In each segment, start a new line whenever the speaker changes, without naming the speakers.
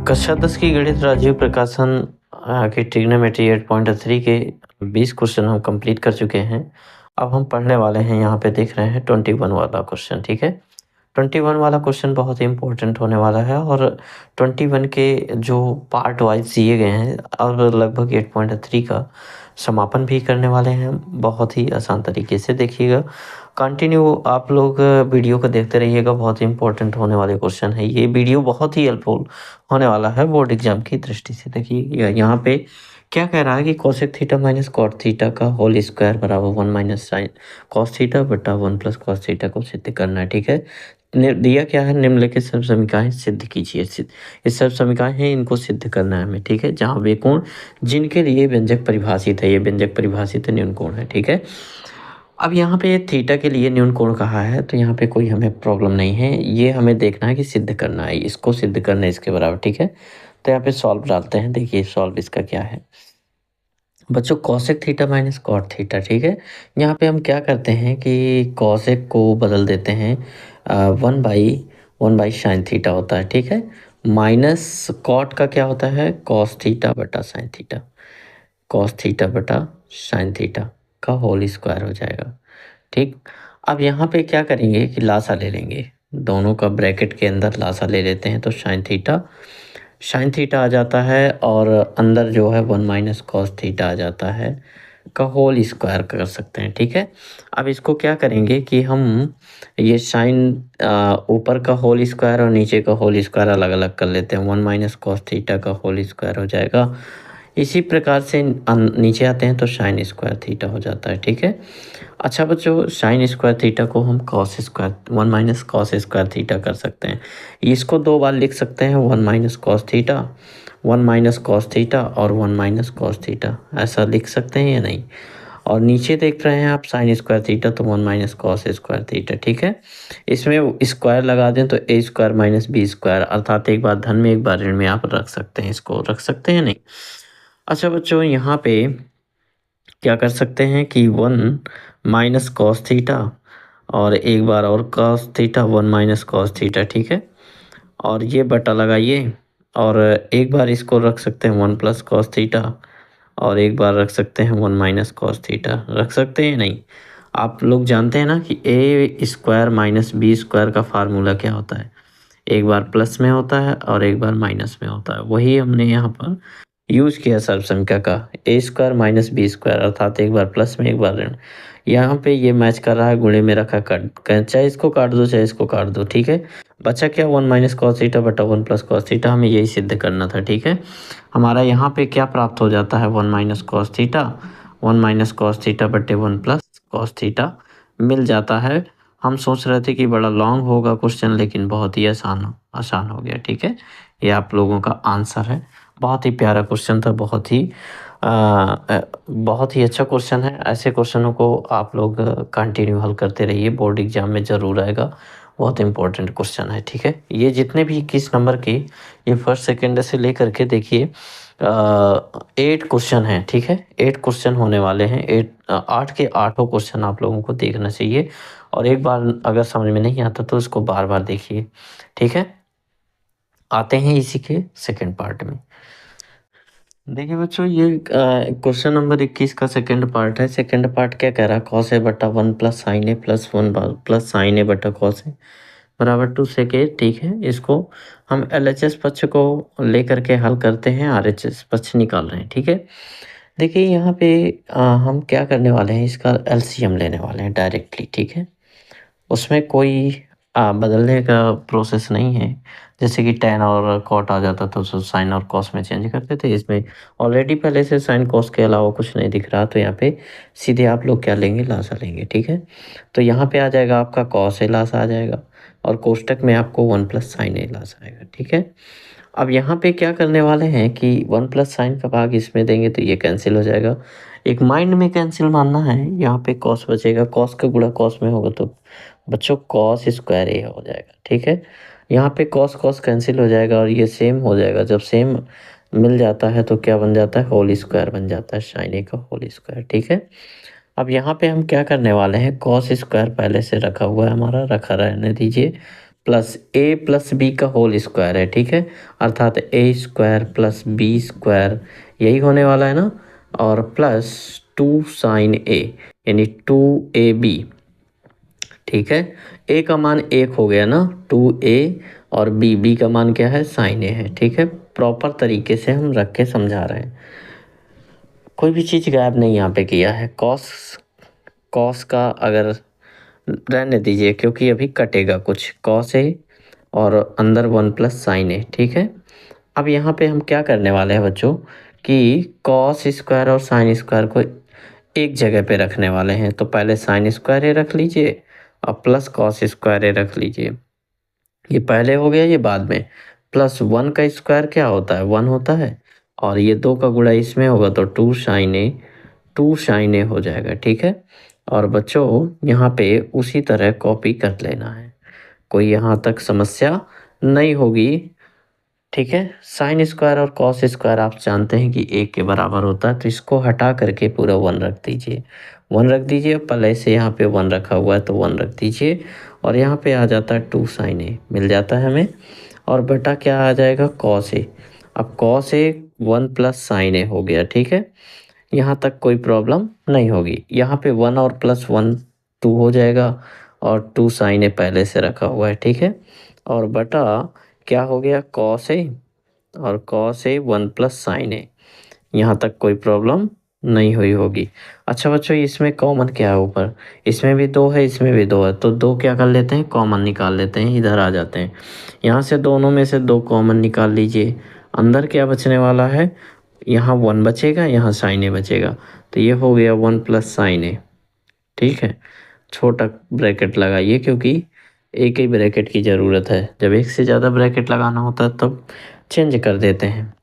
कक्षा 10 की गणित राजीव प्रकाशन की ट्रिग्नोमेट्री 8.3 के 20 क्वेश्चन हम कंप्लीट कर चुके हैं। अब हम पढ़ने वाले हैं, यहाँ पे देख रहे हैं 21 वाला क्वेश्चन, ठीक है? 21 वाला क्वेश्चन बहुत ही इम्पोर्टेंट होने वाला है और 21 के जो पार्ट वाइज़ दिए गए हैं और लगभग 8.3 का समापन भी करने वाले हैं। बहुत ही आसान तरीके से देखिएगा, कंटिन्यू आप लोग वीडियो को देखते रहिएगा, बहुत ही इम्पोर्टेंट होने वाले क्वेश्चन है। ये वीडियो बहुत ही हेल्पफुल होने वाला है बोर्ड एग्जाम की दृष्टि से। देखिए यहाँ पे क्या कह रहा है कि cosec theta minus cot theta का होल स्क्वायर बराबर 1 माइनस साइन कॉस थीटा बटा 1 प्लस कॉस थीटा को सिद्ध करना है, ठीक है? दिया क्या है, निम्नलिखित सर्व समीकरण सिद्ध कीजिए। ये सर्व समीकरण है, इनको सिद्ध करना है हमें, ठीक है? जहाँ वे कोण जिनके लिए व्यंजक परिभाषित है, ये व्यंजक परिभाषित है, न्यून कोण है, ठीक है? अब यहाँ पे थीटा के लिए न्यून कोण कहा है, तो यहाँ पे कोई हमें प्रॉब्लम नहीं है। ये हमें देखना है कि सिद्ध करना है, इसको सिद्ध करना है इसके बराबर, ठीक है? तो यहाँ पे सॉल्व डालते हैं। देखिए सॉल्व इसका क्या है बच्चों, cosec theta minus cot theta, ठीक है? यहाँ पे हम क्या करते हैं कि कॉसेक को बदल देते हैं, 1/1 साइन थीटा होता है, ठीक है? माइनस कॉट का क्या होता है, कॉस थीटा बटा साइन थीटा, कॉस थीटा बटा साइन थीटा का होल स्क्वायर हो जाएगा, ठीक? अब यहाँ पे क्या करेंगे कि लासा ले लेंगे, दोनों का ब्रैकेट के अंदर लासा ले लेते हैं, तो साइन थीटा आ जाता है और अंदर जो है 1 माइनस कॉस थीटा आ जाता है का होल स्क्वायर कर सकते हैं, ठीक है? अब इसको क्या करेंगे कि हम ये साइन ऊपर का होल स्क्वायर और नीचे का होल स्क्वायर अलग अलग कर लेते हैं। 1 माइनस कॉस थीटा का होल स्क्वायर हो जाएगा। इसी प्रकार से नीचे आते हैं तो साइन स्क्वायर थीटा हो जाता है, ठीक है? अच्छा बच्चों, साइन स्क्वायर थीटा को हम cos square 1 minus cos square theta कर सकते हैं। इसको दो बार लिख सकते हैं, 1 minus cos theta, 1 minus cos theta और 1 माइनस कॉस थीटा, ऐसा लिख सकते हैं या नहीं? और नीचे देख रहे हैं आप साइन स्क्वायर थीटा, तो 1 माइनस कॉस स्क्वायर थीटा, ठीक है? इसमें स्क्वायर लगा दें तो ए स्क्वायर माइनस बी स्क्वायर, अर्थात एक बार धन में एक बार ऋण में आप रख सकते हैं, इसको रख सकते हैं नहीं? अच्छा बच्चों, यहाँ पे क्या कर सकते हैं कि 1 माइनस कॉस थीटा और एक बार और cos theta, 1 minus cos theta, ठीक है? और ये बटा लगाइए और एक बार इसको रख सकते हैं 1 प्लस कॉस थीटा और एक बार रख सकते हैं 1 माइनस कॉस थीटा, रख सकते हैं नहीं? आप लोग जानते हैं ना कि ए स्क्वायर माइनस बी स्क्वायर का फार्मूला क्या होता है, एक बार प्लस में होता है और एक बार माइनस में होता है। वही हमने यहाँ पर यूज किया सर्व संख्या का, ए स्क्वायर माइनस बी स्क्वायर, अर्थात एक बार प्लस में एक बार ऋण। यहाँ पे ये मैच कर रहा है, गुणे में रखा काट, चाहे इसको काट दो चाहे इसको काट दो, ठीक है? बचा क्या, 1 माइनस कॉस थीटा बटा 1 प्लस कॉस थीटा, हमें यही सिद्ध करना था, ठीक है? हमारा यहाँ पे क्या प्राप्त हो जाता है, 1 minus cos theta, 1 minus cos theta बटे 1 प्लस कॉस थीटा मिल जाता है। हम सोच रहे थे कि बड़ा लॉन्ग होगा क्वेश्चन, लेकिन बहुत ही आसान हो गया, ठीक है? ये आप लोगों का आंसर है। बहुत ही प्यारा क्वेश्चन था, बहुत ही अच्छा क्वेश्चन है। ऐसे क्वेश्चनों को आप लोग कंटिन्यू हल करते रहिए, बोर्ड एग्जाम में ज़रूर आएगा। बहुत इंपॉर्टेंट क्वेश्चन है, ठीक है? ये जितने भी 21 नंबर के, ये फर्स्ट सेकेंड से लेकर के देखिए 8 क्वेश्चन हैं, ठीक है? 8 क्वेश्चन होने वाले हैं। 8 के आठों क्वेश्चन आप लोगों को देखना चाहिए और एक बार अगर समझ में नहीं आता तो इसको बार बार देखिए, ठीक है? आते हैं इसी के सेकेंड पार्ट में। देखिए बच्चों, ये क्वेश्चन नंबर 21 का सेकंड पार्ट है। सेकंड पार्ट क्या कह रहा है, कॉस ए बटा 1 प्लस साइन ए प्लस 1 प्लस साइन ए बटा कॉस ए बराबर 2 सेक ए, ठीक है? इसको हम एलएचएस पक्ष को लेकर के हल करते हैं, आरएचएस पक्ष निकाल रहे हैं, ठीक है? देखिए यहाँ पे हम क्या करने वाले हैं, इसका एलसीएम लेने वाले हैं डायरेक्टली, ठीक है? उसमें कोई बदलने का प्रोसेस नहीं है। जैसे कि टैन और कॉट आ जाता तो उसको साइन और कॉस में चेंज करते थे। इसमें ऑलरेडी पहले से साइन कॉस के अलावा कुछ नहीं दिख रहा, तो यहाँ पे सीधे आप लोग क्या लेंगे, लासा लेंगे, ठीक है? तो यहाँ पे आ जाएगा आपका कॉस ए लासा आ जाएगा और कोष्टक में आपको 1 प्लस साइन ए लासा आएगा, ठीक है? अब यहाँ पे क्या करने वाले हैं कि 1 प्लस साइन का भाग इसमें देंगे तो ये कैंसिल हो जाएगा। एक माइंड में कैंसिल मानना है, यहाँ पे कॉस बचेगा, कॉस का गुणा कॉस में होगा तो बच्चों कॉस स्क्वायर ए हो जाएगा, ठीक है? यहाँ पे कॉस कॉस कैंसिल हो जाएगा और ये सेम हो जाएगा। जब सेम मिल जाता है तो क्या बन जाता है, होल स्क्वायर बन जाता है, साइन ए का होल स्क्वायर, ठीक है? अब यहाँ पे हम क्या करने वाले हैं, कॉस स्क्वायर पहले से रखा हुआ है हमारा, रखा रहने दीजिए। प्लस ए प्लस बी का होल स्क्वायर है, ठीक है, अर्थात ए स्क्वायर प्लस बी स्क्वायर यही होने वाला है ना, और प्लस 2 sin a यानी 2ab, ठीक है। ए का मान 1 हो गया ना, 2a, और बी का मान क्या है, sin a है, ठीक है। प्रॉपर तरीके से हम रख के समझा रहे हैं, कोई भी चीज़ गायब नहीं यहाँ पे किया है। कॉस कॉस का अगर रहने दीजिए क्योंकि अभी कटेगा कुछ, कॉस ए और अंदर 1 + sin a, ठीक है। अब यहाँ पे हम क्या करने वाले हैं बच्चों कि कॉस स्क्वायर और साइन स्क्वायर को एक जगह पे रखने वाले हैं। तो पहले साइन स्क्वायर ए रख लीजिए और प्लस कॉस स्क्वायर ए रख लीजिए, ये पहले हो गया, ये बाद में। प्लस 1 का स्क्वायर क्या होता है, 1 होता है, और ये 2 का गुणा इसमें होगा तो 2 sin a हो जाएगा, ठीक है। और बच्चों यहाँ पे उसी तरह कॉपी कर लेना है, कोई यहाँ तक समस्या नहीं होगी, ठीक है। साइन स्क्वायर और कॉस स्क्वायर आप जानते हैं कि एक के बराबर होता है, तो इसको हटा करके पूरा 1 रख दीजिए, 1 रख दीजिए, पहले से यहाँ पे 1 रखा हुआ है तो 1 रख दीजिए, और यहाँ पे आ जाता है 2 sin a मिल जाता है हमें, और बेटा क्या आ जाएगा, कॉस ए। अब कॉस ए 1 + sin a हो गया, ठीक है, यहाँ तक कोई प्रॉब्लम नहीं होगी। यहाँ पे 1 और +1 2 हो जाएगा, और 2 sin a पहले से रखा हुआ है, ठीक है। और बटा क्या हो गया, कॉस ए, और कॉस ए 1 + sin a, यहाँ तक कोई प्रॉब्लम नहीं हुई होगी। अच्छा बच्चों इसमें कॉमन क्या है ऊपर, इसमें भी 2 है, इसमें भी 2 है, तो 2 क्या कर लेते हैं, कॉमन निकाल लेते हैं, इधर आ जाते हैं। यहाँ से दोनों में से 2 कॉमन निकाल लीजिए, अंदर क्या बचने वाला है, यहाँ 1 बचेगा, यहाँ sin a बचेगा, तो ये हो गया 1 + sin a, ठीक है। छोटा ब्रैकेट लगाइए क्योंकि एक ही ब्रैकेट की ज़रूरत है, जब एक से ज़्यादा ब्रैकेट लगाना होता है तब चेंज कर देते हैं।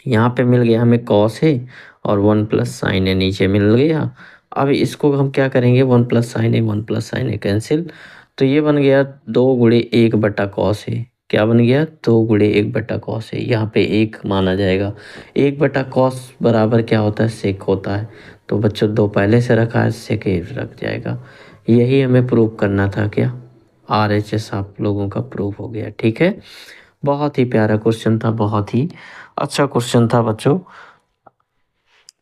यहाँ पे मिल गया हमें कॉस है और 1 + sin a नीचे मिल गया। अब इसको हम क्या करेंगे, 1 + sin a कैंसिल, तो ये बन गया 2 × 1 / cos a, क्या बन गया, 2 × 1 / cos a, यहाँ पे 1 माना जाएगा। 1/cos बराबर क्या होता है, सेक होता है, तो बच्चों 2 पहले से रखा है, सेक रख जाएगा। यही हमें प्रूव करना था, क्या RHS आप लोगों का प्रूव हो गया, ठीक है। बहुत ही प्यारा क्वेश्चन था, बहुत ही अच्छा क्वेश्चन था बच्चों,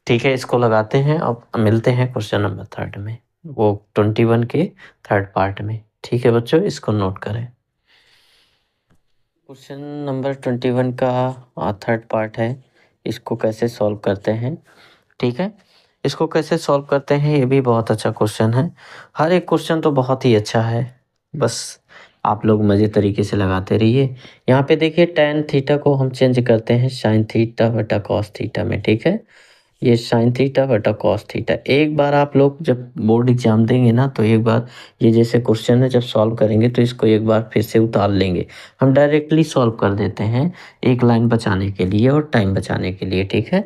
ठीक है। इसको लगाते हैं, अब मिलते हैं क्वेश्चन नंबर 3 में, वो 21 के 3rd पार्ट में, ठीक है बच्चों, इसको नोट करें। क्वेश्चन नंबर 21 का 3rd पार्ट है, इसको कैसे सॉल्व करते हैं, ठीक है। इसको कैसे सॉल्व करते हैं, ये भी बहुत अच्छा क्वेश्चन है, हर एक क्वेश्चन तो बहुत ही अच्छा है, बस आप लोग मज़े तरीके से लगाते रहिए। यहाँ पे देखिए tan थीटा को हम चेंज करते हैं sin थीटा बटा cos थीटा में, ठीक है। ये sin थीटा बटा cos थीटा, एक बार आप लोग जब बोर्ड एग्जाम देंगे ना, तो एक बार ये जैसे क्वेश्चन है जब सॉल्व करेंगे तो इसको एक बार फिर से उतार लेंगे, हम डायरेक्टली सॉल्व कर देते हैं एक लाइन बचाने के लिए और टाइम बचाने के लिए, ठीक है।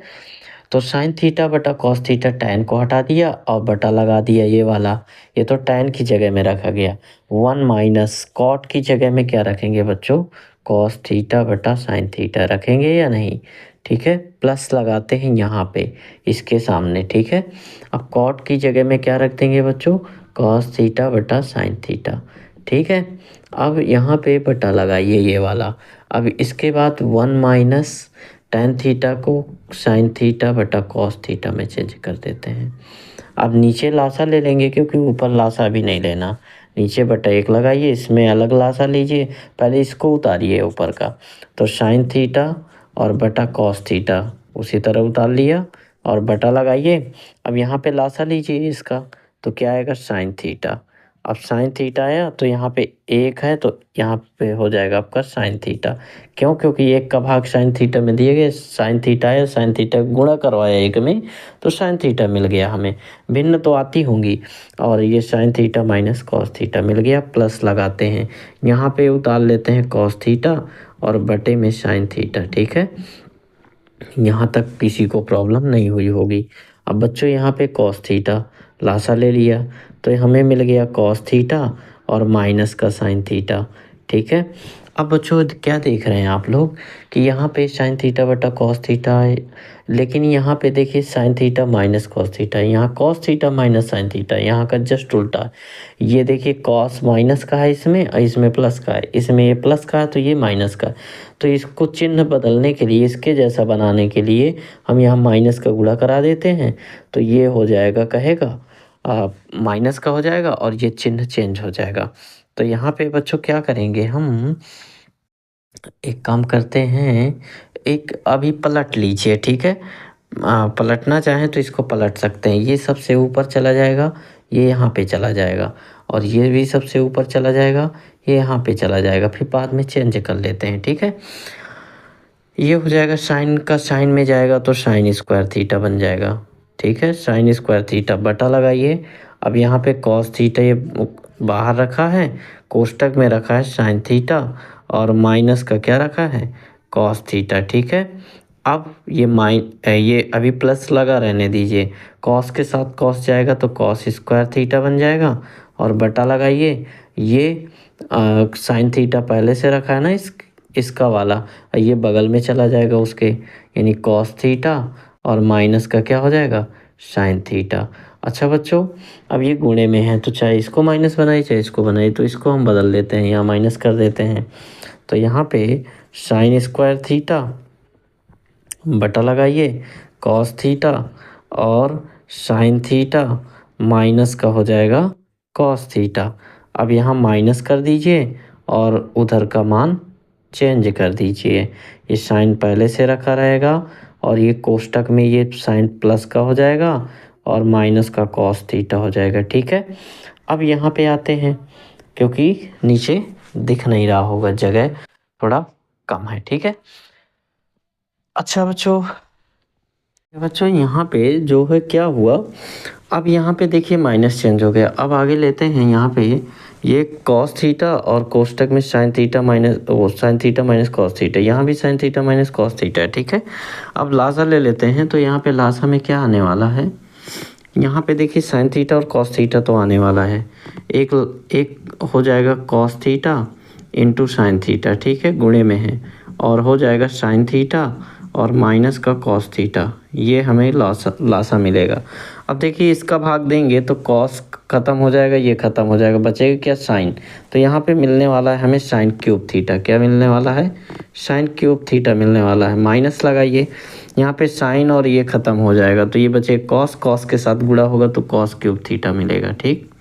तो साइन थीटा बटा कॉस थीटा, टैन को हटा दिया और बटा लगा दिया, ये वाला, ये तो टैन की जगह में रखा गया। 1 - कॉट की जगह में क्या रखेंगे बच्चों, कॉस थीटा बटा साइन थीटा रखेंगे या नहीं, ठीक है। प्लस लगाते हैं यहाँ पे इसके सामने, ठीक है। अब कॉट की जगह में क्या रख देंगे बच्चों, कॉस थीटा बटा साइन थीटा, ठीक है। अब यहाँ पे बटा लगाइए ये वाला। अब इसके बाद 1 - tan थीटा को साइन थीटा बटा कॉस थीटा में चेंज कर देते हैं। अब नीचे लासा ले लेंगे क्योंकि ऊपर लासा भी नहीं लेना, नीचे बटा 1 लगाइए, इसमें अलग लासा लीजिए, पहले इसको उतारिए ऊपर का, तो साइन थीटा और बटा कॉस थीटा उसी तरह उतार लिया और बटा लगाइए। अब यहाँ पे लासा लीजिए इसका, तो क्या आएगा, साइन थीटा। अब साइन थीटा आया तो यहाँ पे 1 है, तो यहाँ पे हो जाएगा आपका साइन थीटा, क्यों, क्योंकि 1 का भाग साइन थीटा में दिए गए, साइन थीटा है, साइन थीटा गुणा करवाया 1 में, तो साइन थीटा मिल गया हमें, भिन्न तो आती होंगी, और ये sine theta minus cos theta मिल गया, प्लस लगाते हैं, यहाँ पे उतार लेते हैं कॉस थीटा और बटे में साइन थीटा, ठीक है। यहाँ तक किसी को प्रॉब्लम नहीं हुई होगी। अब बच्चों यहाँ पे कॉस थीटा लासा ले लिया, तो हमें मिल गया कॉस थीटा और माइनस का साइन थीटा, ठीक है। अब बच्चों क्या देख रहे हैं आप लोग कि यहाँ पे साइन थीटा बटा कॉस थीटा है, लेकिन यहाँ पे देखिए sign theta minus cos theta है, यहाँ cos theta minus sine theta है, यहाँ का जस्ट उल्टा। ये देखिए कॉस माइनस का है इसमें और इसमें प्लस का है, इसमें ये प्लस का है तो ये माइनस का है। तो इसको चिन्ह बदलने के लिए, इसके जैसा बनाने के लिए हम यहाँ माइनस का गुणा करा देते हैं, तो ये हो जाएगा कहेगा माइनस का हो जाएगा और ये चिन्ह चेंज हो जाएगा। तो यहाँ पे बच्चों क्या करेंगे, हम एक काम करते हैं, एक अभी पलट लीजिए, ठीक है। पलटना चाहें तो इसको पलट सकते हैं, ये सबसे ऊपर चला जाएगा, ये यहाँ पे चला जाएगा, और ये भी सबसे ऊपर चला जाएगा, ये यहाँ पे चला जाएगा, फिर बाद में चेंज कर लेते हैं, ठीक है। ये हो जाएगा साइन का साइन में जाएगा तो साइन स्क्वायर थीटा बन जाएगा, ठीक है। साइन स्क्वायर थीटा बटा लगाइए। अब यहाँ पे कॉस थीटा ये बाहर रखा है, कोष्टक में रखा है साइन थीटा, और माइनस का क्या रखा है, कॉस थीटा, ठीक है। अब ये अभी प्लस लगा रहने दीजिए, कॉस के साथ कॉस जाएगा तो कॉस स्क्वायर थीटा बन जाएगा, और बटा लगाइए। ये साइन थीटा पहले से रखा है ना इसका वाला, ये बगल में चला जाएगा उसके, यानी कॉस थीटा, और माइनस का क्या हो जाएगा, साइन थीटा। अच्छा बच्चों, अब ये गुणे में है तो चाहे इसको माइनस बनाइए चाहे इसको बनाइए, तो इसको हम बदल देते हैं, यहाँ माइनस कर देते हैं। तो यहाँ पे साइन स्क्वायर थीटा बटा लगाइए कॉस थीटा, और साइन थीटा माइनस का हो जाएगा कॉस थीटा। अब यहाँ माइनस कर दीजिए और उधर का मान चेंज कर दीजिए, ये साइन पहले से रखा रहेगा, और ये कोष्टक में ये साइन प्लस का हो जाएगा और माइनस का कॉस थीटा हो जाएगा, ठीक है। अब यहाँ पे आते हैं, क्योंकि नीचे दिख नहीं रहा होगा, जगह थोड़ा कम है, ठीक है। अच्छा बच्चों यहाँ पे जो है क्या हुआ, अब यहाँ पे देखिए माइनस चेंज हो गया। अब आगे लेते हैं, यहाँ पे ये कॉस थीटा और कोष्टक में sign theta minus cos theta, यहाँ भी sign theta minus cos theta है, ठीक है। अब लासा ले लेते हैं, तो यहाँ पे लासा में क्या आने वाला है, यहाँ पे देखिए साइन थीटा और कॉस थीटा तो आने वाला है, एक हो जाएगा cos theta into sine theta, ठीक है, गुणे में है, और हो जाएगा साइन थीटा और माइनस का कॉस थीटा, ये हमें लासा मिलेगा। अब देखिए इसका भाग देंगे तो कॉस ख़त्म हो जाएगा, ये ख़त्म हो जाएगा, बचेगा क्या, साइन। तो यहाँ पे मिलने वाला है हमें साइन क्यूब थीटा, क्या मिलने वाला है, साइन क्यूब थीटा मिलने वाला है। माइनस लगाइए, यहाँ पे साइन और ये ख़त्म हो जाएगा, तो ये बचे कॉस, कॉस के साथ गुणा होगा तो कॉस क्यूब थीटा मिलेगा, ठीक,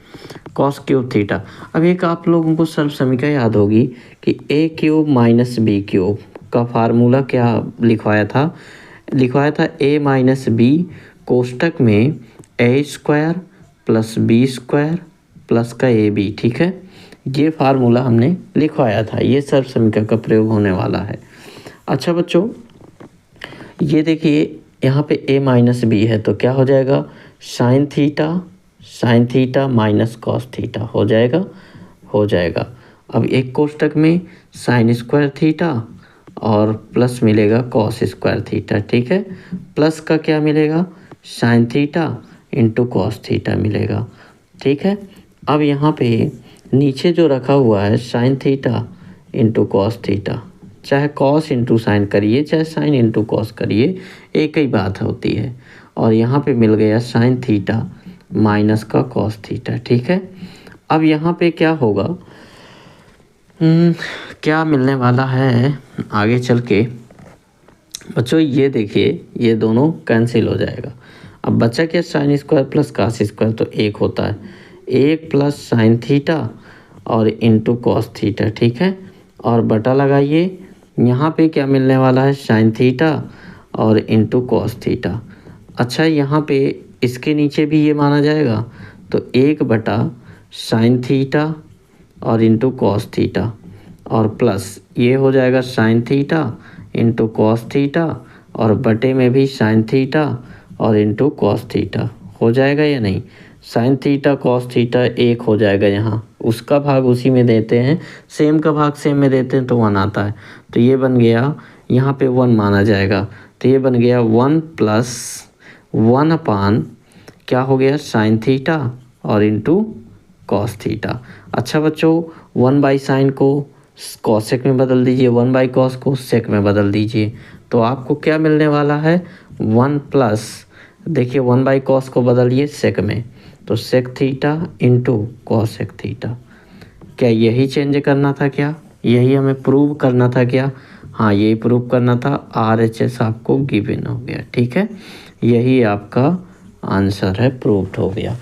कॉस क्यूब थीटा। अब एक आप लोगों को सर्व समीकरण याद होगी कि A cube minus B cube का फार्मूला क्या लिखवाया था ए माइनस बी कोष्टक में A square plus B square plus का ए बी, ठीक है। ये फार्मूला हमने लिखवाया था, ये सर्व समीकरण का प्रयोग होने वाला है। अच्छा बच्चों, ये देखिए यहाँ पे ए माइनस बी है तो क्या हो जाएगा, sign theta minus cos theta हो जाएगा। अब एक कोष्टक में साइन स्क्वायर थीटा और प्लस मिलेगा कॉस स्क्वायर थीटा, ठीक है। प्लस का क्या मिलेगा, sine theta into cos theta मिलेगा, ठीक है। अब यहाँ पे नीचे जो रखा हुआ है sine theta into cos theta, चाहे कॉस इंटू साइन करिए चाहे साइन इंटू कॉस करिए, एक ही बात होती है। और यहाँ पे मिल गया साइन थीटा माइनस का कॉस थीटा, ठीक है। अब यहाँ पे क्या होगा, क्या मिलने वाला है आगे चल के बच्चों, ये देखिए ये दोनों कैंसिल हो जाएगा। अब बचा क्या, sine square plus cos square तो एक होता है, एक प्लस साइन थीटा और इंटू कॉस थीटा, ठीक है। और बटा लगाइए, यहाँ पे क्या मिलने वाला है, साइन थीटा और इंटू कॉस थीटा। अच्छा यहाँ पे इसके नीचे भी ये माना जाएगा, तो एक बटा साइन थीटा और इंटू कॉस थीटा, और प्लस ये हो जाएगा sine theta into cos theta, और बटे में भी साइन थीटा और इंटू कॉस थीटा हो जाएगा या नहीं, साइन थीटा कॉस थीटा एक हो जाएगा, यहाँ उसका भाग उसी में देते हैं, सेम का भाग सेम में देते हैं तो 1 आता है, तो ये बन गया यहाँ पे 1 माना जाएगा, तो ये बन गया 1 प्लस 1 अपान क्या हो गया, साइन थीटा और इंटू कॉस थीटा। अच्छा बच्चों, 1 बाई साइन को कॉसेक में बदल दीजिए, 1/cos को सेक में बदल दीजिए, तो आपको क्या मिलने वाला है 1 प्लस, देखिए 1/cos को बदलिए सेक में, तो sec theta into cosec theta. क्या यही चेंज करना था क्या? यही हमें प्रूव करना था क्या? हाँ, यही प्रूव करना था। RHS आपको गिवन हो गया, ठीक है, यही आपका आंसर है, प्रूव्ड हो गया।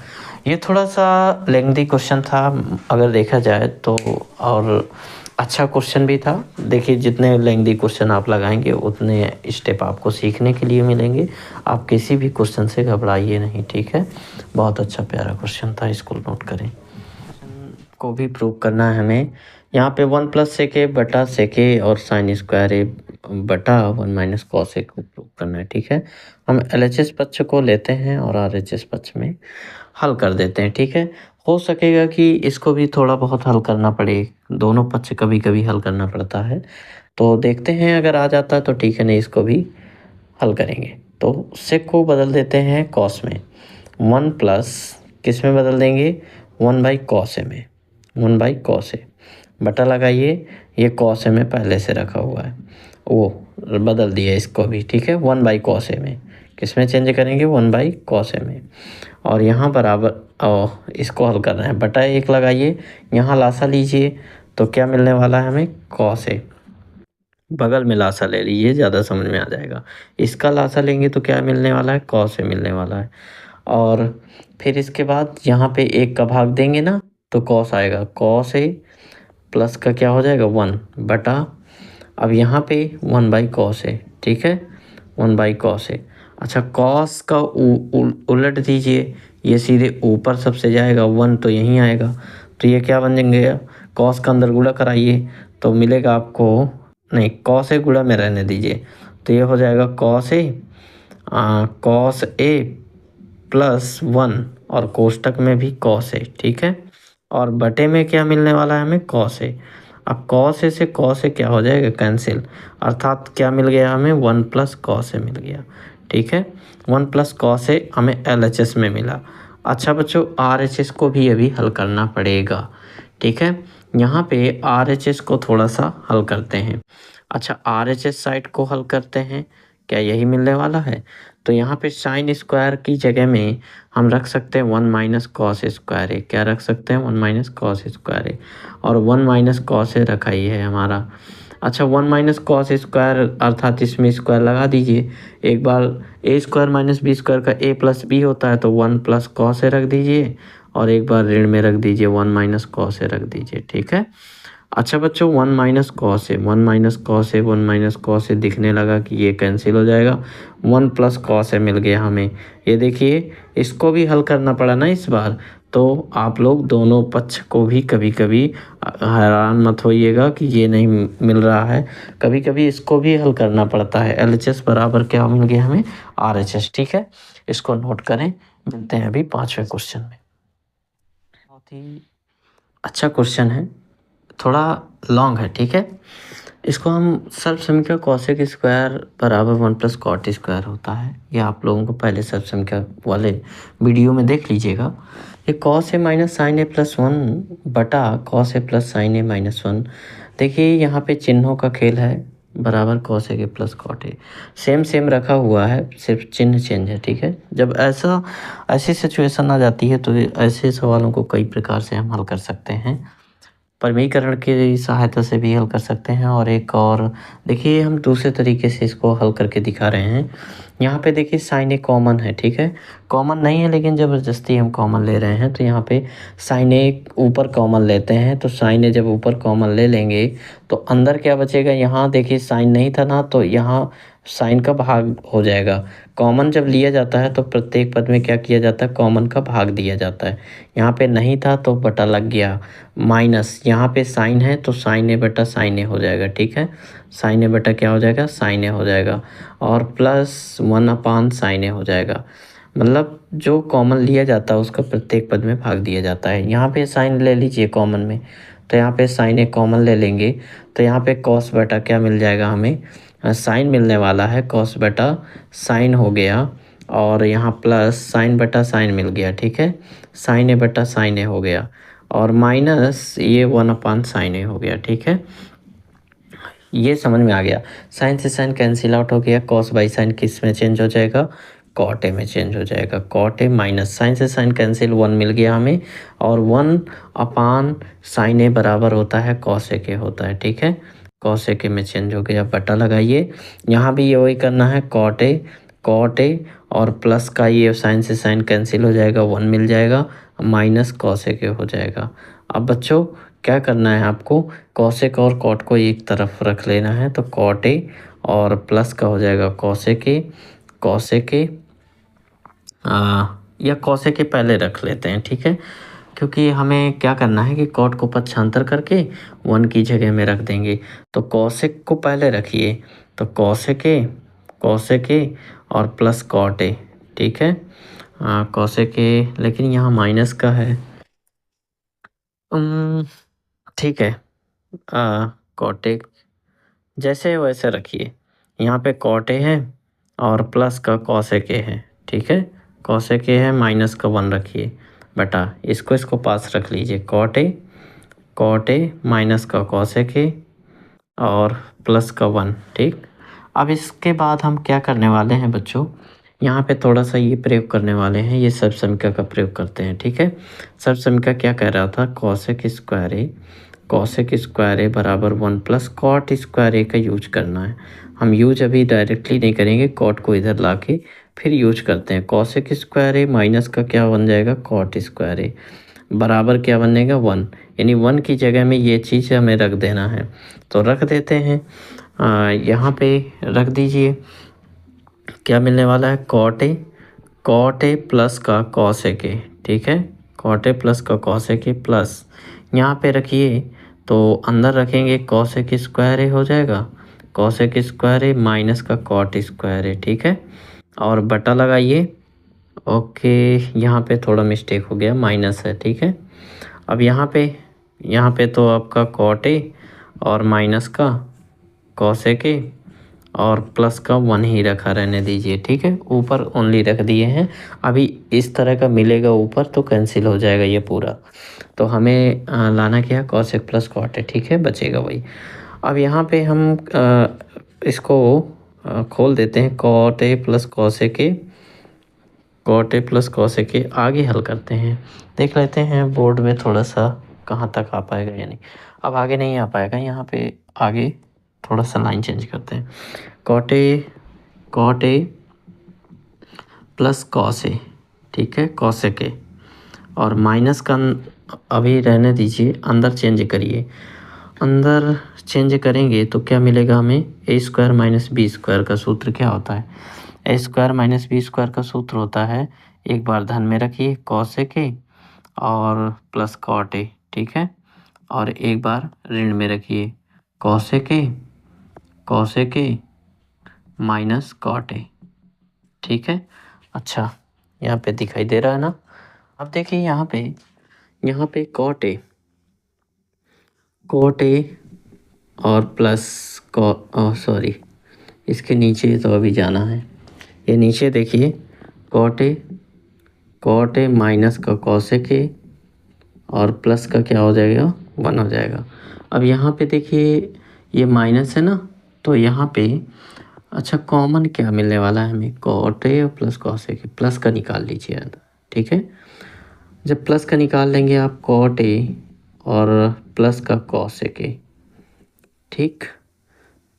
ये थोड़ा सा लेंथी क्वेश्चन था अगर देखा जाए तो, और अच्छा क्वेश्चन भी था। देखिए जितने लेंथी क्वेश्चन आप लगाएंगे उतने स्टेप आपको सीखने के लिए मिलेंगे। आप किसी भी क्वेश्चन से घबराइए नहीं, ठीक है। बहुत अच्छा प्यारा क्वेश्चन था, इसको नोट करें। को भी प्रूव करना है हमें। यहाँ पे 1 प्लस सेक ए बटा सेक ए और साइन स्क्वायर ए बटा 1 माइनस कॉस ए को प्रूव करना है, ठीक है। हम LHS पक्ष को लेते हैं और RHS पक्ष में हल कर देते हैं, ठीक है। हो सकेगा कि इसको भी थोड़ा बहुत हल करना पड़े, दोनों पक्ष कभी कभी हल करना पड़ता है, तो देखते हैं अगर आ जाता है तो ठीक है, नहीं इसको भी हल करेंगे। तो सेक को बदल देते हैं कॉस में, 1 प्लस किस में बदल देंगे 1/cos ए में, 1/cos ए बटा लगाइए, ये cos ए में पहले से रखा हुआ है वो बदल दिया इसको भी, ठीक है। 1/cos ए में किस में चेंज करेंगे 1/cos ए में, और यहाँ बराबर इसको हल करना है, बटा 1 लगाइए, यहाँ लासा लीजिए तो क्या मिलने वाला है हमें cos ए, बगल में लासा ले लीजिए, ज़्यादा समझ में आ जाएगा। इसका लासा लेंगे तो क्या मिलने वाला है cos ए मिलने वाला है, और फिर इसके बाद यहाँ पे 1 का भाग देंगे ना तो cos आएगा, cos ए प्लस का क्या हो जाएगा 1 बटा, अब यहाँ पे 1/cos ए, ठीक है, 1/cos ए। अच्छा cos का उलट दीजिए, ये सीधे ऊपर सबसे जाएगा, 1 तो यहीं आएगा, तो ये क्या बन गया, cos का अंदर गुणा कराइए तो मिलेगा आपको, नहीं cos ए गुणा में रहने दीजिए, तो ये हो जाएगा cos ए प्लस 1 और कोष्टक में भी cos ए, ठीक है, और बटे में क्या मिलने वाला है हमें cos ए। अब cos ए से cos ए क्या हो जाएगा कैंसिल, अर्थात क्या मिल गया हमें 1 प्लस cos ए मिल गया, ठीक है। 1 प्लस cos ए हमें LHS में मिला। अच्छा बच्चों, RHS को भी अभी हल करना पड़ेगा, ठीक है। यहाँ पे RHS को थोड़ा सा हल करते हैं। अच्छा RHS साइड को हल करते हैं, क्या यही मिलने वाला है, तो यहाँ पे साइन स्क्वायर की जगह में हम रख सकते हैं 1 माइनस कॉस स्क्वायर ए, क्या रख सकते हैं 1 माइनस कॉस स्क्वायर ए, और 1 माइनस कॉस ए रखा ही है हमारा। अच्छा 1 माइनस कॉस स्क्वायर अर्थात इसमें स्क्वायर लगा दीजिए, एक बार ए स्क्वायर माइनस बी स्क्वायर का ए प्लस बी होता है, तो 1 प्लस कॉस ए रख दीजिए, और एक बार ऋण में रख दीजिए 1 माइनस कॉस ए रख दीजिए, ठीक है। अच्छा बच्चों 1 minus cos A, 1 minus cos A, 1 minus cos ए दिखने लगा कि ये कैंसिल हो जाएगा, 1 प्लस कॉस ए मिल गया हमें। ये देखिए इसको भी हल करना पड़ा ना इस बार, तो आप लोग दोनों पक्ष को भी कभी कभी हैरान मत होइएगा कि ये नहीं मिल रहा है, कभी कभी इसको भी हल करना पड़ता है। LHS बराबर क्या मिल गया हमें RHS, ठीक है, इसको नोट करें। मिलते हैं अभी 5वें क्वेश्चन में। बहुत ही अच्छा क्वेश्चन है, थोड़ा लॉन्ग है, ठीक है। इसको हम सर्व समीकरण कॉसेक स्क्वायर बराबर 1 प्लस कॉट स्क्वायर होता है, ये आप लोगों को पहले सर्व समीकरण वाले वीडियो में देख लीजिएगा। ये cos A minus sign A plus 1 बटा cos A plus sign A minus 1, देखिए यहाँ पे चिन्हों का खेल है, बराबर कॉस ए के प्लस कॉट ए, सेम रखा हुआ है, सिर्फ चिन्ह चेंज है, ठीक है। जब ऐसी सिचुएशन आ जाती है तो ऐसे सवालों को कई प्रकार से हम हल कर सकते हैं, परमीकरण की सहायता से भी हल कर सकते हैं, और एक और देखिए हम दूसरे तरीके से इसको हल करके दिखा रहे हैं। यहाँ पे देखिए साइन ए कॉमन है, ठीक है, कॉमन नहीं है लेकिन ज़बरदस्ती हम कॉमन ले रहे हैं, तो यहाँ पे साइन ए ऊपर कॉमन लेते हैं, तो साइन ए जब ऊपर कॉमन ले लेंगे तो अंदर क्या बचेगा, यहाँ देखिए साइन नहीं था ना, तो यहाँ साइन का भाग हो जाएगा। कॉमन जब लिया जाता है तो प्रत्येक पद में क्या किया जाता है, कॉमन का भाग दिया जाता है। यहाँ पे नहीं था तो बटा लग गया, माइनस यहाँ पे साइन है तो साइन ए बटा साइन ए हो जाएगा, ठीक है, साइन ए बटा क्या हो जाएगा साइन ए हो जाएगा, और प्लस 1 साइन ए हो जाएगा। मतलब जो कॉमन लिया जाता है उसका प्रत्येक पद में भाग दिया जाता है। यहाँ पे साइन ले लीजिए कॉमन में, तो यहाँ पे साइन ए कॉमन ले लेंगे, तो यहाँ पे कॉस बटा क्या मिल जाएगा हमें, साइन मिलने वाला है, कॉस बटा साइन हो गया, और यहाँ प्लस साइन बटा साइन मिल गया, ठीक है, साइन ए बटा साइन ए हो गया, और माइनस ये 1/sin a हो गया। ठीक है, ये समझ में आ गया। साइन से साइन कैंसिल आउट हो गया, कॉस बाई साइन किस में चेंज हो जाएगा, कॉट ए में चेंज हो जाएगा। कॉट ए माइनस साइन से साइन कैंसिल, 1 मिल गया हमें, और 1/sin ए बराबर होता है कॉस ए के होता है। ठीक है, कॉस ए के में चेंज हो गया, बटा लगाइए। यहाँ भी ये वही करना है, कॉट ए और प्लस का ये साइन से साइन कैंसिल हो जाएगा, 1 मिल जाएगा, माइनस कॉस ए के हो जाएगा। अब बच्चों क्या करना है आपको, कॉसेक और कॉट को एक तरफ रख लेना है, तो कॉट ए और प्लस का हो जाएगा कॉसेक ए या कॉसेक के पहले रख लेते हैं। ठीक है, क्योंकि हमें क्या करना है कि कॉट को पक्षांतर करके 1 की जगह में रख देंगे। तो कॉसेक को पहले रखिए, तो कॉसेक ए और प्लस कॉट ए। ठीक है, कॉसेक ए, लेकिन यहाँ माइनस का है। ठीक है, कॉटे जैसे है वैसे रखिए। यहाँ पे कॉट ए है और प्लस का कॉसेक ए है। ठीक है, कॉसेक ए है, माइनस का 1 रखिए, बटा इसको पास रख लीजिए। कॉट ए माइनस का कॉसेक ए और प्लस का 1। ठीक, अब इसके बाद हम क्या करने वाले हैं बच्चों, यहाँ पे थोड़ा सा ये प्रयोग करने वाले हैं, ये सर्व समीकरण का प्रयोग करते हैं। ठीक है, सर्व समीकरण क्या कह रहा था, कॉसेक स्क्वायर ए बराबर 1 प्लस कॉट स्क्वायर ए का यूज करना है। हम यूज अभी डायरेक्टली नहीं करेंगे, कॉट को इधर ला के फिर यूज करते हैं। कॉसेक स्क्वायर ए माइनस का क्या बन जाएगा, कॉट स्क्वायर ए बराबर क्या बनेगा, 1, यानी 1 की जगह में ये चीज़ हमें रख देना है, तो रख देते हैं। यहाँ पे रख दीजिए, क्या मिलने वाला है, कॉट ए प्लस का कॉसेक ए। ठीक है, कॉट ए प्लस का कॉसेक ए प्लस, यहाँ पे रखिए तो अंदर रखेंगे कॉसेक स्क्वायर ए हो जाएगा, कॉसेक स्क्वायर ए माइनस का कॉट स्क्वायर ए। ठीक है, और बटा लगाइए। ओके, यहाँ पे थोड़ा मिस्टेक हो गया, माइनस है। ठीक है, अब यहाँ पे तो आपका कॉट ए और माइनस का कॉसेक ए और प्लस का 1 ही रखा रहने दीजिए। ठीक है, ऊपर ओनली रख दिए हैं। अभी इस तरह का मिलेगा ऊपर तो कैंसिल हो जाएगा ये पूरा, तो हमें लाना क्या है, कॉसेक प्लस कॉट है। ठीक है, बचेगा वही। अब यहाँ पे हम इसको खोल देते हैं, cot A plus cosec A आगे हल करते हैं, देख लेते हैं बोर्ड में थोड़ा सा कहाँ तक आ पाएगा या नहीं। अब आगे नहीं आ पाएगा, यहाँ पे आगे थोड़ा सा लाइन चेंज करते हैं, cot A plus cos A. ठीक है, कॉसेक ए और माइनस का अभी रहने दीजिए, अंदर चेंज करिए। अंदर चेंज करेंगे तो क्या मिलेगा हमें, ए स्क्वायर माइनस बी स्क्वायर का सूत्र क्या होता है, ए स्क्वायर माइनस बी स्क्वायर का सूत्र होता है, एक बार धन में रखिए कॉसेक ए और प्लस कॉट ए। ठीक है, और एक बार ऋण में रखिए cosec A minus cot A. ठीक है, अच्छा यहाँ पे दिखाई दे रहा है ना। अब देखिए यहाँ पे कॉट ए और प्लस सॉरी, इसके नीचे तो अभी जाना है, ये नीचे देखिए, कॉट ए माइनस का कॉसेक ए और प्लस का क्या हो जाएगा, 1 हो जाएगा। अब यहाँ पे देखिए ये माइनस है ना, तो यहाँ पे अच्छा कॉमन क्या मिलने वाला है हमें, कॉट ए और प्लस कॉसेक ए, प्लस का निकाल लीजिए। ठीक है, जब प्लस का निकाल लेंगे आप कॉट ए और प्लस का कॉसेक ए, ठीक,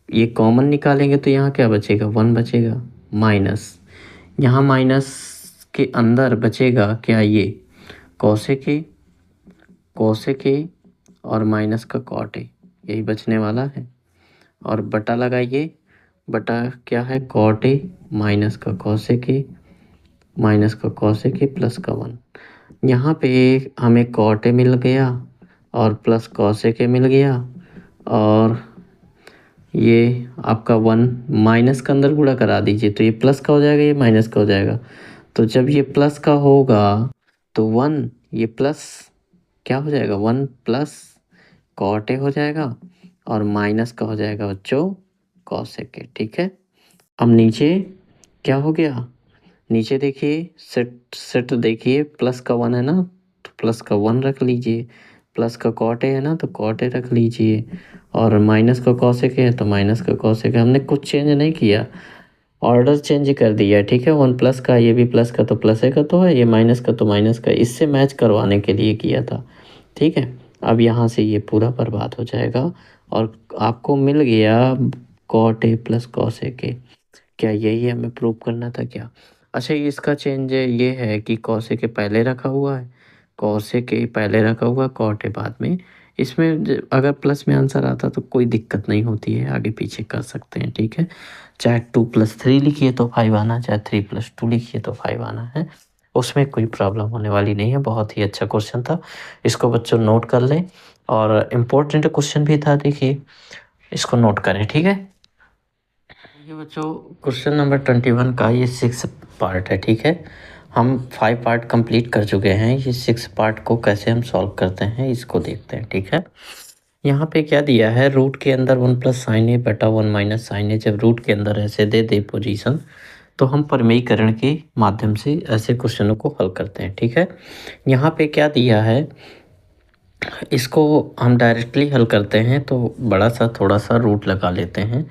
ये कॉमन निकालेंगे तो यहाँ क्या बचेगा, 1 बचेगा, माइनस यहाँ माइनस के अंदर बचेगा क्या, ये कॉसेक ए और माइनस का कॉट ए, यही बचने वाला है। और बटा लगाइए, बटा क्या है, कॉट ए माइनस का कॉसेक ए माइनस का कॉसेक ए प्लस का 1। यहाँ पे हमें कॉट ए मिल गया और प्लस कॉसेक ए मिल गया, और ये आपका 1 माइनस का अंदर गुणा करा दीजिए, तो ये प्लस का हो जाएगा, ये माइनस का हो जाएगा। तो जब ये प्लस का होगा तो 1, ये प्लस क्या हो जाएगा, 1 प्लस कॉट ए हो जाएगा और माइनस का हो जाएगा बच्चों कॉसेक ए। ठीक है, अब नीचे क्या हो गया, नीचे देखिए सेट देखिए, प्लस का 1 है ना, तो प्लस का 1 रख लीजिए, प्लस का कॉट ए है ना तो कॉट ए रख लीजिए, और माइनस का कॉसेक है तो माइनस का कॉसेक है। हमने कुछ चेंज नहीं किया, ऑर्डर चेंज कर दिया, ठीक है। 1 प्लस का, ये भी प्लस का तो प्लस ए का तो है, ये माइनस का तो माइनस का, इससे मैच करवाने के लिए किया था, ठीक है। अब यहाँ से ये पूरा बर्बाद हो जाएगा और आपको मिल गया cot A plus cos A के। क्या यही हमें प्रूव करना था क्या? अच्छा, ये इसका चेंज ये है कि कॉस ए के पहले रखा हुआ है, कॉस ए के पहले रखा हुआ है, कॉट ए बाद में। इसमें अगर प्लस में आंसर आता तो कोई दिक्कत नहीं होती है, आगे पीछे कर सकते हैं, ठीक है। चाहे 2+3 लिखिए तो 5 आना, चाहे 3+2 लिखिए तो 5 आना है, उसमें कोई प्रॉब्लम होने वाली नहीं है। बहुत ही अच्छा क्वेश्चन था, इसको बच्चों नोट कर लें, और इम्पोर्टेंट क्वेश्चन भी था, देखिए इसको नोट करें, ठीक है। ये बच्चों क्वेश्चन नंबर 21 का ये 6 पार्ट है, ठीक है। हम 5 पार्ट कंप्लीट कर चुके हैं, ये 6 पार्ट को कैसे हम सॉल्व करते हैं इसको देखते हैं, ठीक है। यहाँ पे क्या दिया है, रूट के अंदर 1 प्लस साइन ए बटा 1 माइनस साइन ए, जब रूट के अंदर ऐसे दे दे पोजीशन तो हम प्रमेयीकरण के माध्यम से ऐसे क्वेश्चनों को हल करते हैं, ठीक है। यहाँ पे क्या दिया है, इसको हम डायरेक्टली हल करते हैं तो बड़ा सा थोड़ा सा रूट लगा लेते हैं।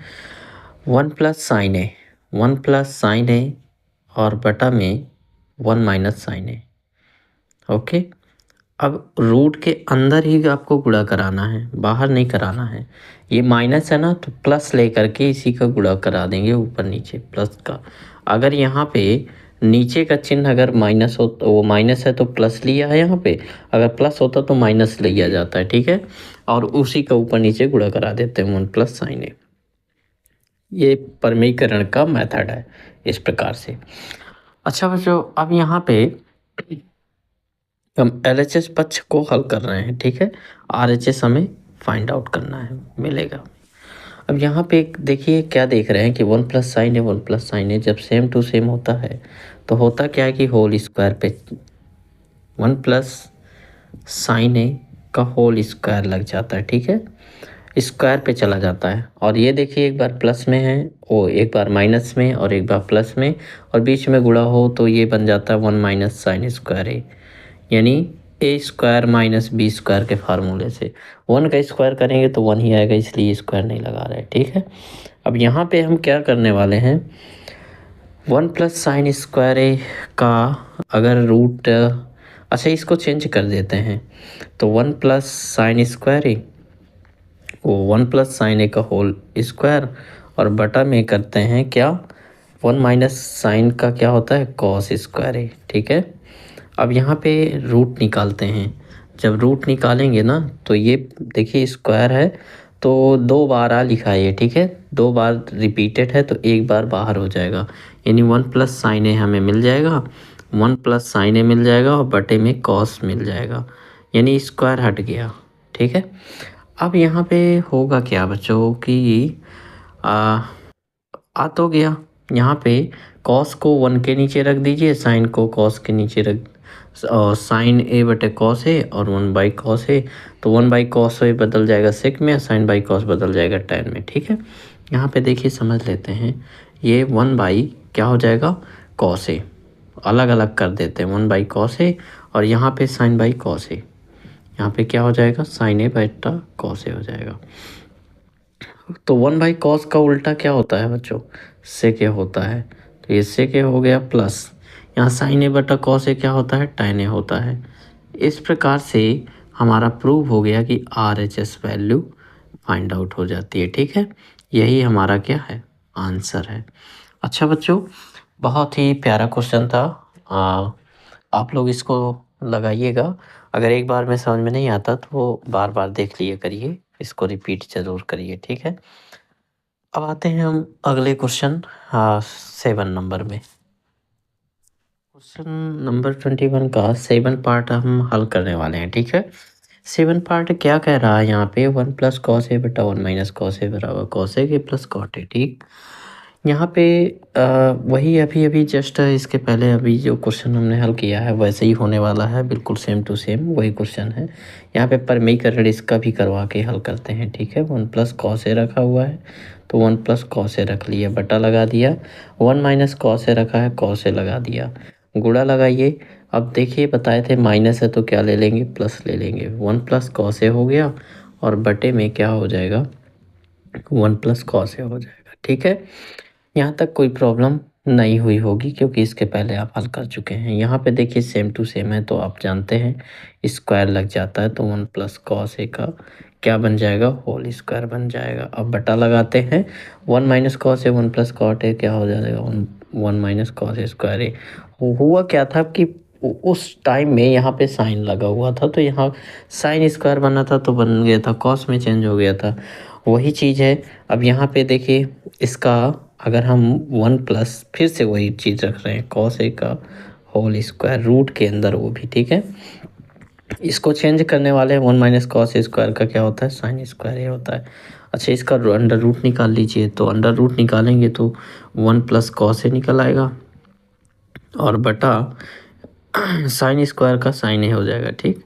1 प्लस साइन ए, 1 प्लस साइन ए और बटा में 1 माइनस साइन ए, ओके। अब रूट के अंदर ही आपको गुणा कराना है, बाहर नहीं कराना है। ये माइनस है ना तो प्लस लेकर के इसी का गुणा करा देंगे ऊपर नीचे प्लस का। अगर यहाँ पे नीचे का चिन्ह अगर माइनस हो तो वो माइनस है तो प्लस लिया है, यहाँ पे अगर प्लस होता तो माइनस लिया जाता है, ठीक है। और उसी का ऊपर नीचे गुणा करा देते हैं 1 प्लस साइन ए। ये प्रमेयीकरण का मेथड है इस प्रकार से। अच्छा बच्चों, अब यहाँ पे हम LHS पक्ष को हल कर रहे हैं, ठीक है। RHS हमें फाइंड आउट करना है, मिलेगा। अब यहाँ पे देखिए क्या देख रहे हैं कि 1 प्लस साइन ए 1 प्लस साइन ए जब सेम टू सेम होता है तो होता क्या है कि होल स्क्वायर पे 1 प्लस साइन ए का होल स्क्वायर लग जाता है, ठीक है। स्क्वायर पे चला जाता है, और ये देखिए एक बार प्लस में है, वो एक बार माइनस में और एक बार प्लस में, और बीच में गुणा हो तो ये बन जाता है 1 माइनस साइन स्क्वायर ए, यानी ए स्क्वायर माइनस बी स्क्वायर के फार्मूले से। 1 का स्क्वायर करेंगे तो 1 ही आएगा, इसलिए स्क्वायर नहीं लगा रहे, ठीक है। अब यहाँ पे हम क्या करने वाले हैं, 1 प्लस साइन स्क्वायर ए का अगर रूट, अच्छा इसको चेंज कर देते हैं, तो 1 प्लस साइन स्क्वायर ए, वो 1 प्लस साइन ए का होल स्क्वायर, और बटा में करते हैं क्या, 1 माइनस साइन का क्या होता है कॉस स्क्वायर ए, ठीक है। अब यहाँ पे रूट निकालते हैं, जब रूट निकालेंगे ना तो ये देखिए स्क्वायर है तो 2 बार आ लिखा है ये, ठीक है। 2 बार रिपीटेड है तो एक बार बाहर हो जाएगा, यानी 1 प्लस साइन ए हमें मिल जाएगा, 1 प्लस साइन ए मिल जाएगा और बटे में कॉस मिल जाएगा, यानी स्क्वायर हट गया, ठीक है। अब यहाँ पे होगा क्या बच्चों कि आ तो गया, यहाँ पे कॉस को 1 के नीचे रख दीजिए, साइन को कॉस के नीचे रख, और साइन ए बटे कॉस ए और 1 बाई कॉस ए, तो 1 बाई कॉस ए बदल जाएगा सेक में, साइन बाई कॉस बदल जाएगा टैन में, ठीक है। यहाँ पे देखिए समझ लेते हैं, ये 1 बाई क्या हो जाएगा कॉस ए, अलग अलग कर देते हैं 1 बाई कॉस ए, और यहाँ पे साइन बाई कॉस ए, यहाँ पे क्या हो जाएगा साइन ए बटा कॉस ए हो जाएगा। तो 1 बाई कॉस का उल्टा क्या होता है बच्चों, सेक ए होता है, तो ये सेक ए हो गया प्लस, यहाँ साइन ए बटा कॉस ए क्या होता है टैन ए होता है। इस प्रकार से हमारा प्रूव हो गया कि RHS वैल्यू फाइंड आउट हो जाती है, ठीक है। यही हमारा क्या है आंसर है। अच्छा बच्चों, बहुत ही प्यारा क्वेश्चन था, आप लोग इसको लगाइएगा, अगर एक बार में समझ में नहीं आता तो वो बार बार देख लिया करिए, इसको रिपीट ज़रूर करिए, ठीक है। अब आते हैं हम अगले क्वेश्चन 7 नंबर में। क्वेश्चन नंबर 21 का 7 पार्ट हम हल करने वाले हैं, ठीक है। 7 पार्ट क्या कह रहा है यहाँ पे, 1 प्लस कॉस ए बटा 1 माइनस कॉस ए बराबर कॉस ए के प्लस कॉट ए, ठीक। यहाँ पे वही अभी अभी जस्ट इसके पहले अभी जो क्वेश्चन हमने हल किया है वैसे ही होने वाला है, बिल्कुल सेम टू सेम वही क्वेश्चन है। यहाँ पे प्रमेयीकरण इसका भी करवा के हल करते हैं, ठीक है। 1 प्लस कॉस ए रखा हुआ है तो 1 प्लस कॉस ए रख लिया, बटा लगा दिया, 1 माइनस कॉस ए रखा है कॉस ए लगा दिया, गुणा लगाइए, अब देखिए बताए थे माइनस है तो क्या ले लेंगे, प्लस ले लेंगे। 1 प्लस कॉस ए हो गया और बटे में क्या हो जाएगा, 1 प्लस कॉस ए हो जाएगा। ठीक है, यहाँ तक कोई प्रॉब्लम नहीं हुई होगी क्योंकि इसके पहले आप हल कर चुके हैं। यहाँ पे देखिए सेम टू सेम है तो आप जानते हैं स्क्वायर लग जाता है तो 1 प्लस कॉस ए का क्या बन जाएगा, होल स्क्वायर बन जाएगा। अब बटा लगाते हैं, 1 minus cos A 1 plus cot A क्या हो जाएगा, 1 minus cos A square A. हुआ क्या था कि उस टाइम में यहाँ पे साइन लगा हुआ था तो यहाँ साइन स्क्वायर बना था तो बन गया था कॉस में चेंज हो गया था, वही चीज़ है। अब यहाँ पे देखिए इसका अगर हम 1 प्लस फिर से वही चीज़ रख रहे हैं कॉस ए का होल स्क्वायर रूट के अंदर वो भी, ठीक है। इसको चेंज करने वाले 1 माइनस कॉस स्क्वायर का क्या होता है, साइन स्क्वायर ये होता है। अच्छा इसका अंडर रूट निकाल लीजिए, तो अंडर रूट निकालेंगे तो 1 प्लस कॉस ए निकल आएगा और बटा साइन स्क्वायर का साइन ए हो जाएगा। ठीक,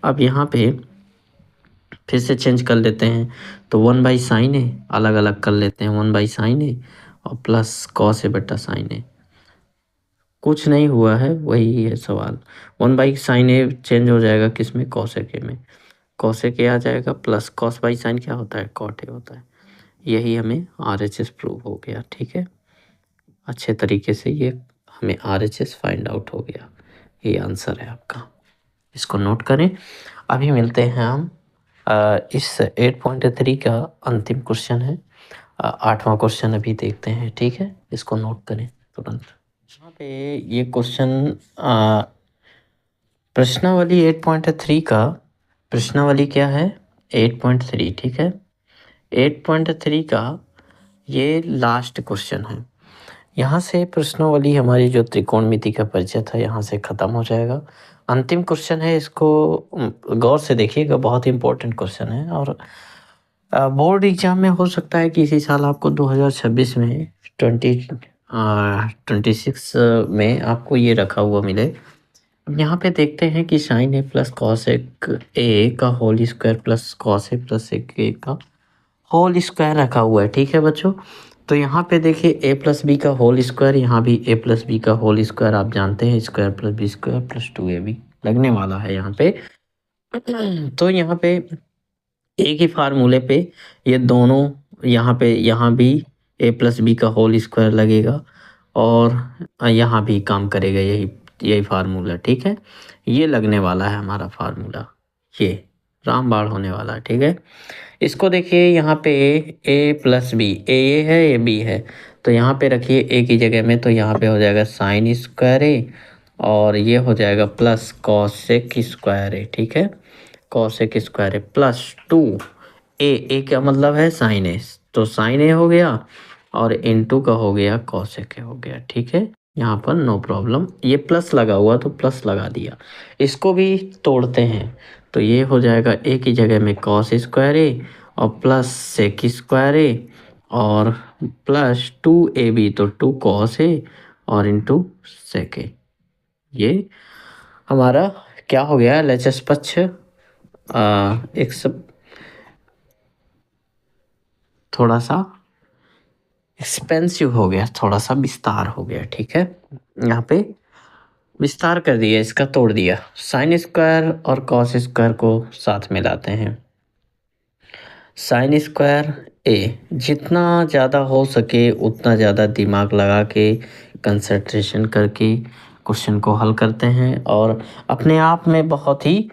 अब यहाँ पे फिर से चेंज कर लेते हैं तो 1 बाई साइन ए अलग अलग कर लेते हैं, 1 बाई साइन ए और प्लस कॉस ए बटा साइन ए। कुछ नहीं हुआ है, वही है सवाल। 1 बाई साइन ए चेंज हो जाएगा किस में, कॉस ए के में, कॉस ए के आ जाएगा प्लस कॉस बाई साइन क्या होता है, कॉट ए होता है। यही हमें RHS प्रूव हो गया। ठीक है, अच्छे तरीके से ये हमें RHS फाइंड आउट हो गया। ये आंसर है आपका, इसको नोट करें। अभी मिलते हैं हम इस 8.3 का अंतिम क्वेश्चन है, 8वां क्वेश्चन अभी देखते हैं। ठीक है, इसको नोट करें तुरंत। यहाँ पे ये क्वेश्चन प्रश्नावली 8.3 का, प्रश्नावली क्या है 8.3, ठीक है। 8.3 का ये लास्ट क्वेश्चन है। यहाँ से प्रश्नावली हमारी जो त्रिकोणमिति का परिचय था यहाँ से ख़त्म हो जाएगा। अंतिम क्वेश्चन है, इसको गौर से देखिएगा, बहुत इंपॉर्टेंट क्वेश्चन है और बोर्ड एग्जाम में हो सकता है कि इसी साल आपको 2026 में 26 में आपको ये रखा हुआ मिले। अब यहाँ पे देखते हैं कि sign A plus cos A का whole square plus cos A plus ए का होल स्क्वायर रखा हुआ है। ठीक है बच्चों, तो यहाँ पे देखिए ए प्लस बी का होल स्क्वायर, यहाँ भी ए प्लस बी का होल स्क्वायर, आप जानते हैं square plus B square plus 2ab लगने वाला है यहाँ पे। तो यहाँ पे एक ही फार्मूले पे ये दोनों, यहाँ भी ए प्लस बी का होल स्क्वायर लगेगा और यहाँ भी काम करेगा यही फार्मूला। ठीक है, ये लगने वाला है हमारा फार्मूला, ये रामबाण होने वाला है। ठीक है, इसको देखिए यहाँ पे ए प्लस बी, ए है ए बी है, तो यहाँ पे रखिए ए की जगह में, तो यहाँ पे हो जाएगा साइन स्क्वायर ए और ये हो जाएगा प्लस कॉसेक स्क्वायर ए। ठीक है, कॉसेक स्क्वायर ए प्लस 2 ए का मतलब है साइन ए, तो साइन ए हो गया और इनटू का हो गया कॉसेक ए हो गया। ठीक है, यहाँ पर नो प्रॉब्लम, ये प्लस लगा हुआ तो प्लस लगा दिया। इसको भी तोड़ते हैं तो ये हो जाएगा ए की जगह में कॉस स्क्वायर ए और प्लस सेक स्क्वायर ए और प्लस 2ab तो 2 कॉस ए और इंटू सेक ए। ये हमारा क्या हो गया, LHS पक्ष एक सब थोड़ा सा एक्सपेंसिव हो गया, थोड़ा सा विस्तार हो गया। ठीक है, यहाँ पे विस्तार कर दिया, इसका तोड़ दिया। साइन स्क्वायर और कॉस स्क्वायर को साथ मिलाते हैं, साइन स्क्वायर ए, जितना ज़्यादा हो सके उतना ज़्यादा दिमाग लगा के कंसंट्रेशन करके क्वेश्चन को हल करते हैं और अपने आप में बहुत ही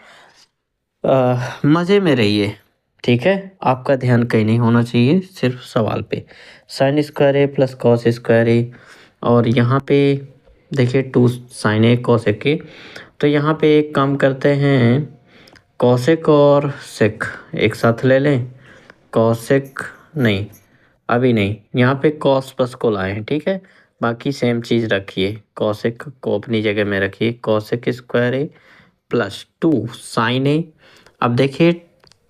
मज़े में रहिए। ठीक है, आपका ध्यान कहीं नहीं होना चाहिए, सिर्फ सवाल पे। साइन स्क्वायर ए प्लस कॉस स्क्वायर ए और यहाँ पे देखिए 2 साइन ए कॉसेक ए, तो यहाँ पे एक काम करते हैं, कॉसेक और सेक एक साथ ले लें, कॉसेक नहीं अभी नहीं, यहाँ पे कॉस प्लस को लाएं। ठीक है, बाकी सेम चीज़ रखिए, कॉसेक को अपनी जगह में रखिए, कॉसेक स्क्वायर ए प्लस 2 साइन ए। अब देखिए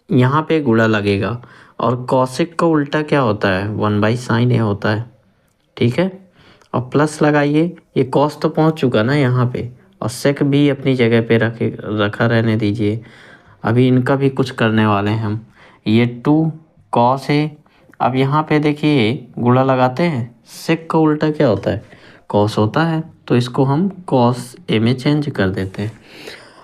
यहाँ पे गुणा लगेगा और कॉसेक का उल्टा क्या होता है, 1 बाई साइन ए होता है। ठीक है, और प्लस लगाइए, ये कॉस तो पहुँच चुका ना यहाँ पे और सेक भी अपनी जगह पे रखा रहने दीजिए। अभी इनका भी कुछ करने वाले हैं हम, ये 2 कॉस है। अब यहाँ पे देखिए गुणा लगाते हैं, सेक का उल्टा क्या होता है, कॉस होता है। तो इसको हम कॉस ए में चेंज कर देते हैं।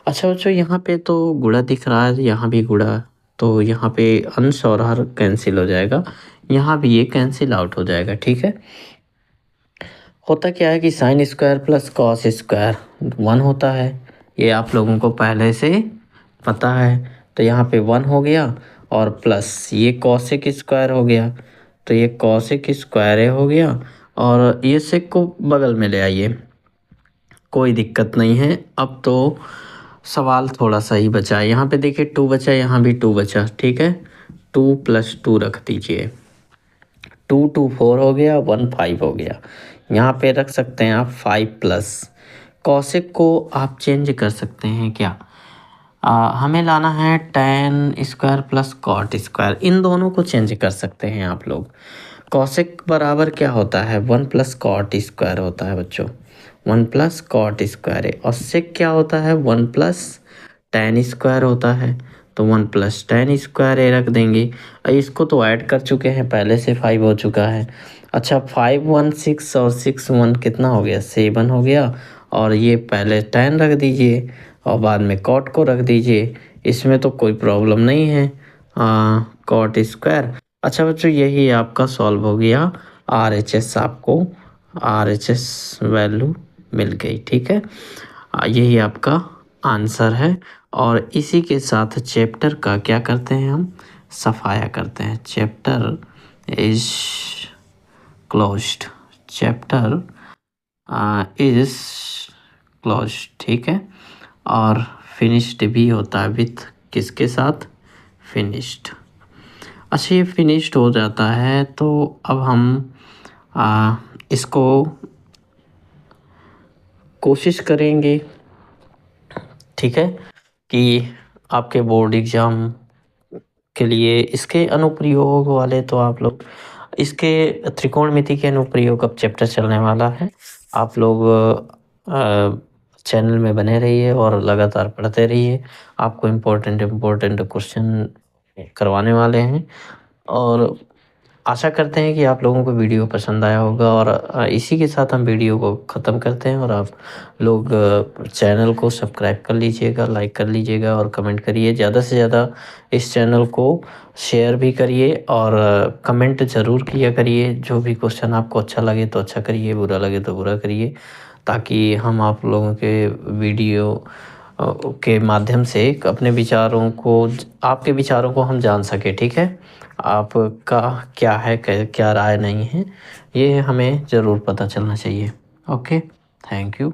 अच्छा बच्चों, यहाँ पे तो गुणा दिख रहा है, यहाँ भी गुणा, तो यहाँ पे अंश और हर कैंसिल हो जाएगा, यहाँ भी ये कैंसिल आउट हो जाएगा। ठीक है, होता क्या है कि sine square plus cos square 1 होता है, ये आप लोगों को पहले से पता है। तो यहाँ पे 1 हो गया और प्लस ये कॉसेक स्क्वायर हो गया, तो ये कॉसेक स्क्वायर हो गया और ये सेक को बगल में ले आइए, कोई दिक्कत नहीं है। अब तो सवाल थोड़ा सा ही बचा है, यहाँ पे देखिए 2 बचा, यहाँ भी 2 बचा। ठीक है, 2 + 2 रख दीजिए, 2 2 4 हो गया, 1 5 हो गया। यहाँ पे रख सकते हैं आप 5+। कॉसेक को आप चेंज कर सकते हैं क्या, हमें लाना है tan square plus cot square, इन दोनों को चेंज कर सकते हैं आप लोग। कॉसेक बराबर क्या होता है, 1 + कॉट स्क्वायर होता है बच्चों, 1 + कॉट स्क्वायर है। और सेक क्या होता है, 1 + tan स्क्वायर होता है, तो 1 + tan स्क्वायर ए रख देंगे। इसको तो ऐड कर चुके हैं, पहले से 5 हो चुका है। अच्छा, 5 1 6 और 6 1 कितना हो गया, 7 हो गया। और ये पहले tan रख दीजिए और बाद में कॉट को रख दीजिए, इसमें तो कोई प्रॉब्लम नहीं है, कॉट स्क्वायर। अच्छा बच्चों, यही आपका सॉल्व हो गया, RHS आपको RHS वैल्यू मिल गई। ठीक है, यही आपका आंसर है। और इसी के साथ चैप्टर का क्या करते हैं, हम सफाया करते हैं। Chapter is closed, chapter is closed. ठीक है, और फिनिश्ड भी होता है, विथ किसके साथ, फिनिश्ड। अच्छा, ये फिनिश्ड हो जाता है, तो अब हम इसको कोशिश करेंगे, ठीक है, कि आपके बोर्ड एग्ज़ाम के लिए इसके अनुप्रयोग वाले, तो आप लोग इसके त्रिकोणमिति के अनुप्रयोग अब चैप्टर चलने वाला है। आप लोग चैनल में बने रहिए और लगातार पढ़ते रहिए, आपको इम्पोर्टेंट क्वेश्चन करवाने वाले हैं। और आशा करते हैं कि आप लोगों को वीडियो पसंद आया होगा। और इसी के साथ हम वीडियो को ख़त्म करते हैं। और आप लोग चैनल को सब्सक्राइब कर लीजिएगा, लाइक कर लीजिएगा और कमेंट करिए। ज़्यादा से ज़्यादा इस चैनल को शेयर भी करिए और कमेंट ज़रूर किया करिए। जो भी क्वेश्चन आपको अच्छा लगे तो अच्छा करिए, बुरा लगे तो बुरा करिए, ताकि हम आप लोगों के वीडियो के माध्यम से अपने विचारों को, आपके विचारों को हम जान सकें। ठीक है, आपका क्या है, क्या राय नहीं है, ये हमें ज़रूर पता चलना चाहिए। Okay, thank you.